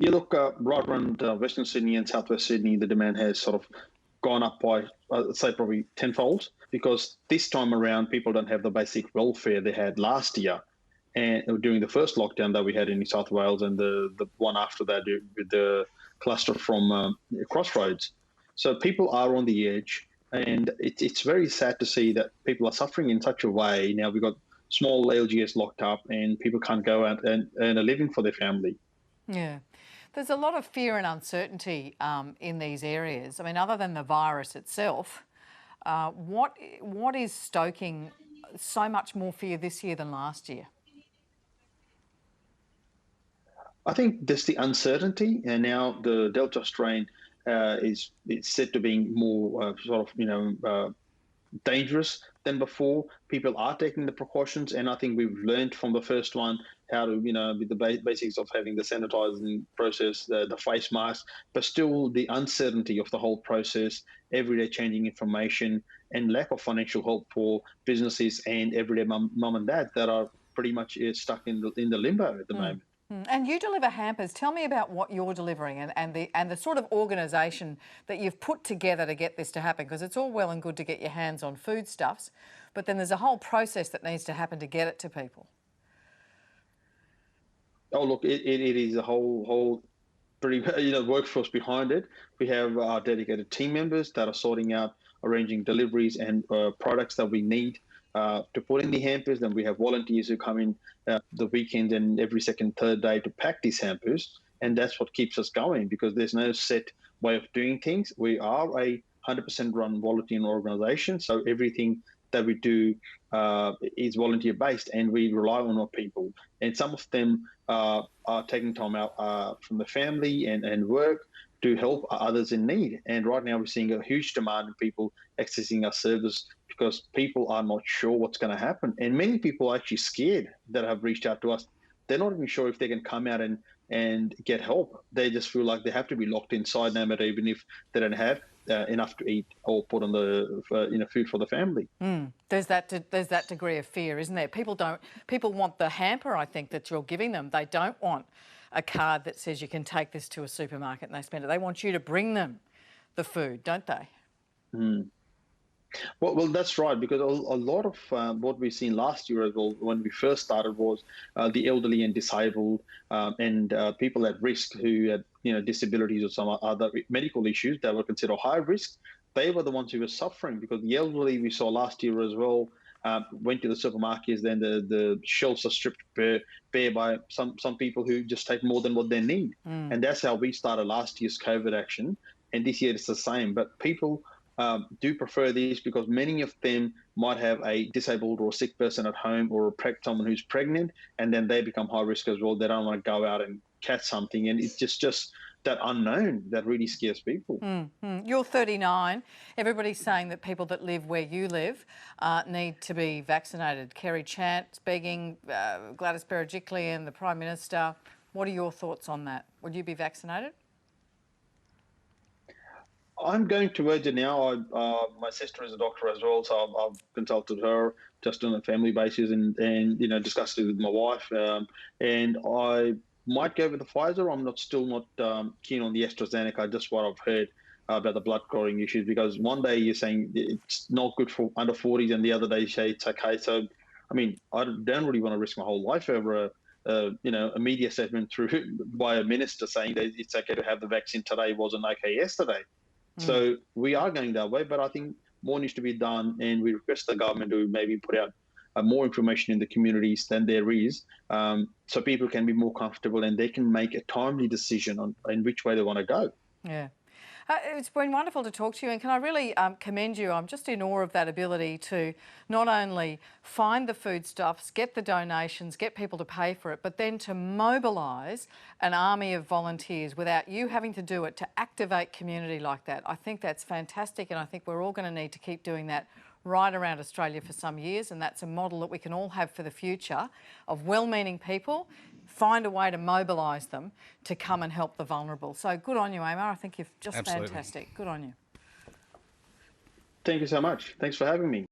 Yeah, look, right around Western Sydney and Southwest Sydney, the demand has sort of gone up by, I'd say, probably tenfold because this time around, people don't have the basic welfare they had last year. And during the first lockdown that we had in New South Wales and the one after that with the cluster from Crossroads. So people are on the edge. And it's very sad to see that people are suffering in such a way. Now we've got small LGS locked up and people can't go out and earn a living for their family. Yeah. There's a lot of fear and uncertainty in these areas. I mean, other than the virus itself, what is stoking so much more fear this year than last year? I think just the uncertainty, and now the Delta strain is said to being more sort of dangerous than before. People are taking the precautions, and I think we've learned from the first one how to, with the basics of having the sanitizing process, the face mask, but still the uncertainty of the whole process, everyday changing information, and lack of financial help for businesses and everyday mum and dad that are pretty much stuck in the limbo at the moment. And you deliver hampers. Tell me about what you're delivering and the sort of organisation that you've put together to get this to happen, because it's all well and good to get your hands on foodstuffs, but then there's a whole process that needs to happen to get it to people. Oh, look, it is a whole pretty workforce behind it. We have our dedicated team members that are sorting out, arranging deliveries and products that we need to put in the hampers. Then we have volunteers who come in the weekend and every second, third day to pack these hampers. And that's what keeps us going because there's no set way of doing things. We are a 100% run volunteer organisation. So everything that we do is volunteer based and we rely on our people. And some of them are taking time out from the family and work to help others in need. And right now we're seeing a huge demand in people accessing our service because people are not sure what's going to happen. And many people are actually scared that have reached out to us. They're not even sure if they can come out and get help. They just feel like they have to be locked inside no matter even if they don't have enough to eat or put on the food for the family. There's that degree of fear, isn't there? People want the hamper, I think, that you're giving them. They don't want a card that says you can take this to a supermarket and they spend it. They want you to bring them the food, don't they? Well, that's right, because a lot of what we've seen last year as well, when we first started, was the elderly and disabled and people at risk who had disabilities or some other medical issues that were considered high risk. They were the ones who were suffering because the elderly we saw last year as well went to the supermarkets, then the shelves are stripped bare by some people who just take more than what they need. And that's how we started last year's COVID action. And this year it's the same. But people do prefer these because many of them might have a disabled or sick person at home or someone who's pregnant, and then they become high risk as well. They don't want to go out and catch something. And it's just that unknown that really scares people. You're 39. Everybody's saying that people that live where you live need to be vaccinated. Kerry Chant's begging Gladys Berejiklian, the Prime Minister. What are your thoughts on that? Would you be vaccinated? I'm going towards it now. My sister is a doctor as well, so I've consulted her just on a family basis and discussed it with my wife. And I might go with the Pfizer. I'm still not keen on the AstraZeneca, just what I've heard about the blood clotting issues, because one day you're saying it's not good for under 40s and the other day you say it's okay. So, I mean, I don't really want to risk my whole life over a media statement by a minister saying that it's okay to have the vaccine today, wasn't okay yesterday. So we are going that way, but I think more needs to be done, and we request the government to maybe put out more information in the communities than there is, so people can be more comfortable and they can make a timely decision on in which way they want to go. Yeah. It's been wonderful to talk to you, and can I really commend you? I'm just in awe of that ability to not only find the foodstuffs, get the donations, get people to pay for it, but then to mobilise an army of volunteers without you having to do it, to activate community like that. I think that's fantastic, and I think we're all going to need to keep doing that right around Australia for some years, and that's a model that we can all have for the future of well-meaning people. Find a way to mobilise them to come and help the vulnerable. So good on you, Amar. I think you're just fantastic. Good on you. Thank you so much. Thanks for having me.